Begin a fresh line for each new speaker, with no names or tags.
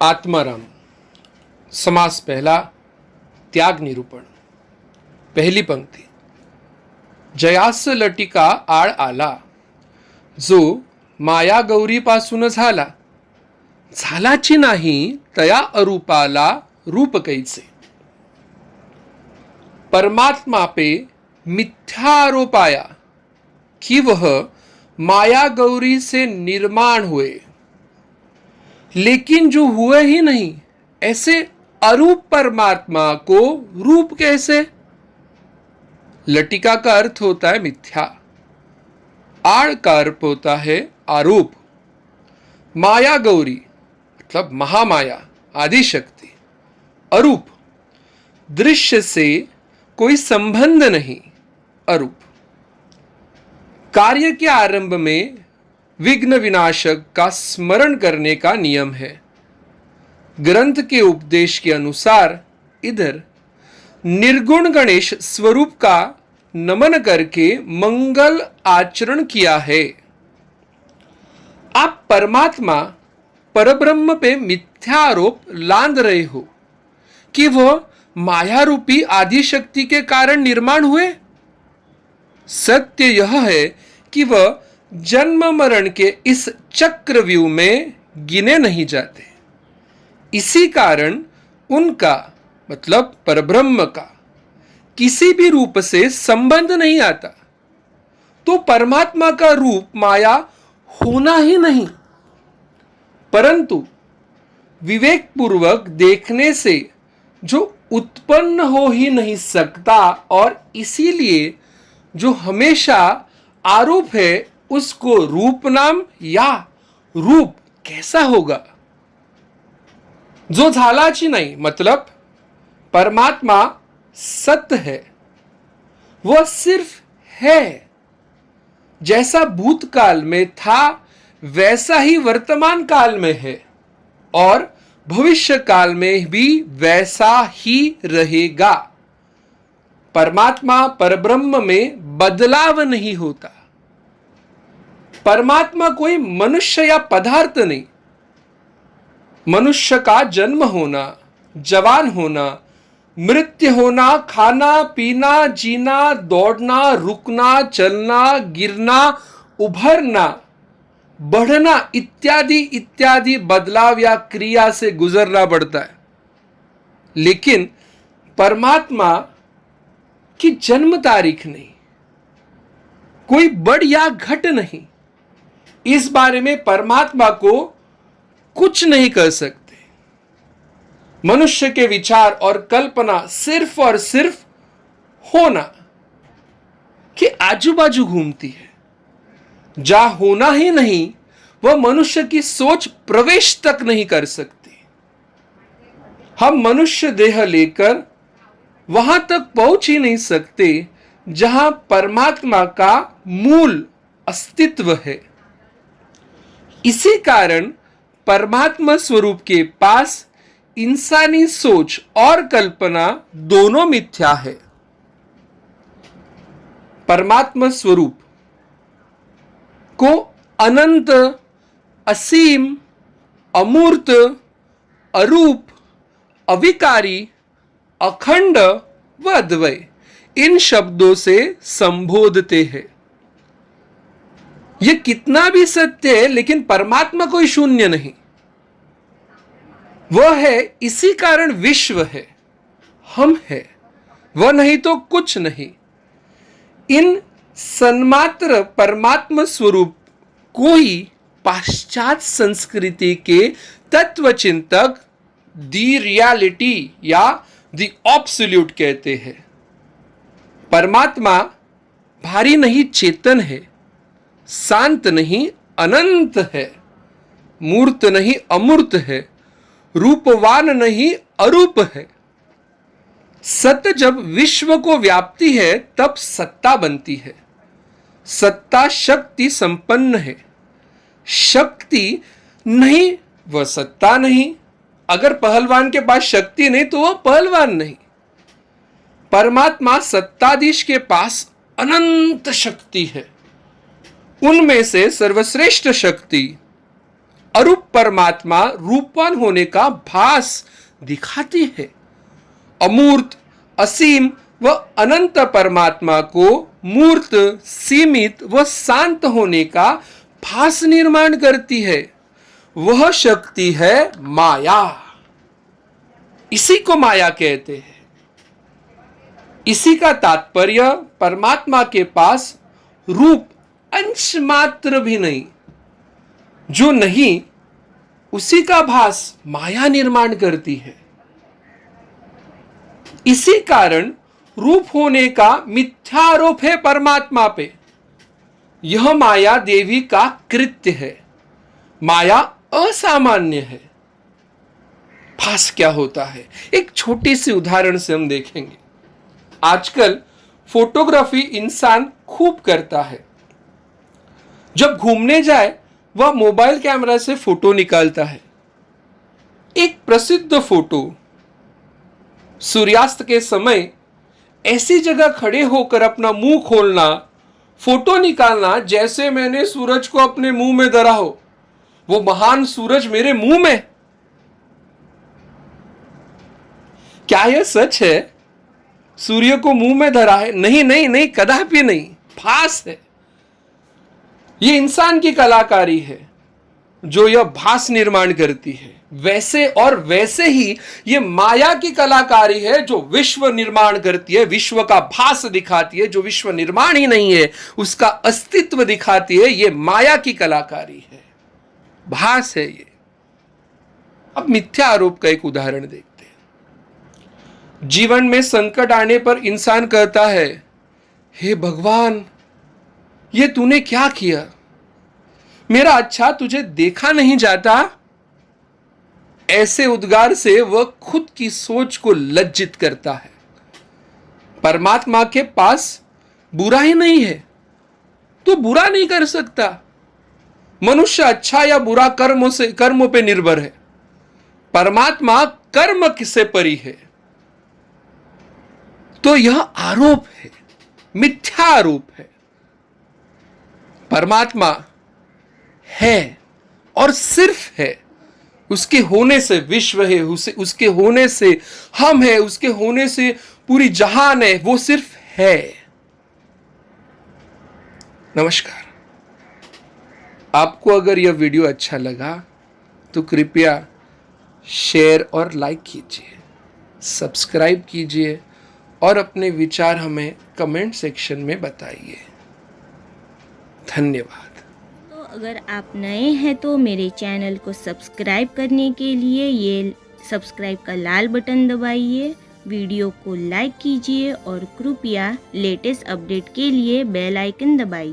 आत्माराम। समास पहला, त्याग निरूपण। पहली पंक्ति। जयास लटिका आळ आला, जो माया गौरीपासून झाला, झालाची नाही तया अरूपाला रूप कैसे। परमात्मा पे मिथ्या आरोप आया कि वह माया गौरी से निर्माण हुए, लेकिन जो हुए ही नहीं ऐसे अरूप परमात्मा को रूप कैसे। लटिका का अर्थ होता है मिथ्या, आड़ का अर्थ होता है आरोप। माया गौरी मतलब महामाया आदि शक्ति, अरूप दृश्य से कोई संबंध नहीं, अरूप। कार्य के आरंभ में विघ्न विनाशक का स्मरण करने का नियम है। ग्रंथ के उपदेश के अनुसार इधर निर्गुण गणेश स्वरूप का नमन करके मंगल आचरण किया है। आप परमात्मा परब्रह्म पे मिथ्या आरोप लाद रहे हो कि वह माया रूपी आदि शक्ति के कारण निर्माण हुए। सत्य यह है कि वह जन्म मरण के इस चक्रव्यूह में गिने नहीं जाते। इसी कारण उनका मतलब परब्रह्म का किसी भी रूप से संबंध नहीं आता। तो परमात्मा का रूप माया होना ही नहीं, परंतु विवेक पूर्वक देखने से जो उत्पन्न हो ही नहीं सकता, और इसीलिए जो हमेशा आरोप है उसको रूप नाम या रूप कैसा होगा। जो झालाची नहीं मतलब परमात्मा सत्य है, वह सिर्फ है। जैसा भूतकाल में था वैसा ही वर्तमान काल में है, और भविष्य काल में भी वैसा ही रहेगा। परमात्मा परब्रह्म में बदलाव नहीं होता। परमात्मा कोई मनुष्य या पदार्थ नहीं। मनुष्य का जन्म होना, जवान होना, मृत्यु होना, खाना पीना, जीना, दौड़ना, रुकना, चलना, गिरना, उभरना, बढ़ना इत्यादि इत्यादि बदलाव या क्रिया से गुजरना पड़ता है। लेकिन परमात्मा की जन्म तारीख नहीं, कोई बढ़ या घट नहीं। इस बारे में परमात्मा को कुछ नहीं कर सकते। मनुष्य के विचार और कल्पना सिर्फ और सिर्फ होना के आजू बाजू घूमती है। जहां होना ही नहीं वह मनुष्य की सोच प्रवेश तक नहीं कर सकती। हम मनुष्य देह लेकर वहां तक पहुंच ही नहीं सकते जहां परमात्मा का मूल अस्तित्व है। इसी कारण परमात्मा स्वरूप के पास इंसानी सोच और कल्पना दोनों मिथ्या है। परमात्मा स्वरूप को अनंत, असीम, अमूर्त, अरूप, अविकारी, अखंड व अद्वय इन शब्दों से संबोधते हैं। यह कितना भी सत्य है, लेकिन परमात्मा कोई शून्य नहीं। वह है, इसी कारण विश्व है, हम है, वह नहीं तो कुछ नहीं। इन सन्मात्र परमात्मा स्वरूप को ही पाश्चात्य संस्कृति के तत्वचिंतक दी रियलिटी या दी ऑब्सोल्यूट कहते हैं। परमात्मा भारी नहीं चेतन है, शांत नहीं अनंत है, मूर्त नहीं अमूर्त है, रूपवान नहीं अरूप है। सत्य जब विश्व को व्याप्ति है तब सत्ता बनती है। सत्ता शक्ति संपन्न है, शक्ति नहीं वह सत्ता नहीं। अगर पहलवान के पास शक्ति नहीं तो वह पहलवान नहीं। परमात्मा सत्ताधीश के पास अनंत शक्ति है। उनमें से सर्वश्रेष्ठ शक्ति अरूप परमात्मा रूपवान होने का भास दिखाती है। अमूर्त, असीम व अनंत परमात्मा को मूर्त, सीमित व शांत होने का भास निर्माण करती है। वह शक्ति है माया। इसी को माया कहते हैं। इसी का तात्पर्य परमात्मा के पास रूप अंश मात्र भी नहीं। जो नहीं उसी का भास माया निर्माण करती है। इसी कारण रूप होने का मिथ्यारोप है परमात्मा पे। यह माया देवी का कृत्य है। माया असामान्य है। भास क्या होता है, एक छोटी सी उदाहरण से हम देखेंगे। आजकल फोटोग्राफी इंसान खूब करता है। जब घूमने जाए वह मोबाइल कैमरा से फोटो निकालता है। एक प्रसिद्ध फोटो सूर्यास्त के समय ऐसी जगह खड़े होकर अपना मुंह खोलना, फोटो निकालना जैसे मैंने सूरज को अपने मुंह में धरा हो, वो महान सूरज मेरे मुंह में। क्या यह सच है? सूर्य को मुंह में धरा है? नहीं नहीं नहीं, कदापि नहीं। भास है। ये इंसान की कलाकारी है जो यह भास निर्माण करती है। वैसे और वैसे ही ये माया की कलाकारी है जो विश्व निर्माण करती है, विश्व का भास दिखाती है। जो विश्व निर्माण ही नहीं है उसका अस्तित्व दिखाती है। ये माया की कलाकारी है, भास है ये। अब मिथ्या आरोप का एक उदाहरण देखते हैं। जीवन में संकट आने पर इंसान कहता है, हे भगवान, ये तूने क्या किया? मेरा अच्छा तुझे देखा नहीं जाता? ऐसे उद्गार से वह खुद की सोच को लज्जित करता है। परमात्मा के पास बुरा ही नहीं है तो बुरा नहीं कर सकता। मनुष्य अच्छा या बुरा कर्मों पे निर्भर है। परमात्मा कर्म किसे परी है। तो यह आरोप है, मिथ्या आरोप है। परमात्मा है और सिर्फ है। उसके होने से विश्व है, उसके होने से हम है, उसके होने से पूरी जहान है। वो सिर्फ है। नमस्कार। आपको अगर यह वीडियो अच्छा लगा तो कृपया शेयर और लाइक कीजिए, सब्सक्राइब कीजिए और अपने विचार हमें कमेंट सेक्शन में बताइए। धन्यवाद।
तो अगर आप नए हैं तो मेरे चैनल को सब्सक्राइब करने के लिए ये सब्सक्राइब का लाल बटन दबाइए, वीडियो को लाइक कीजिए और कृपया लेटेस्ट अपडेट के लिए बेल आइकन दबाइए।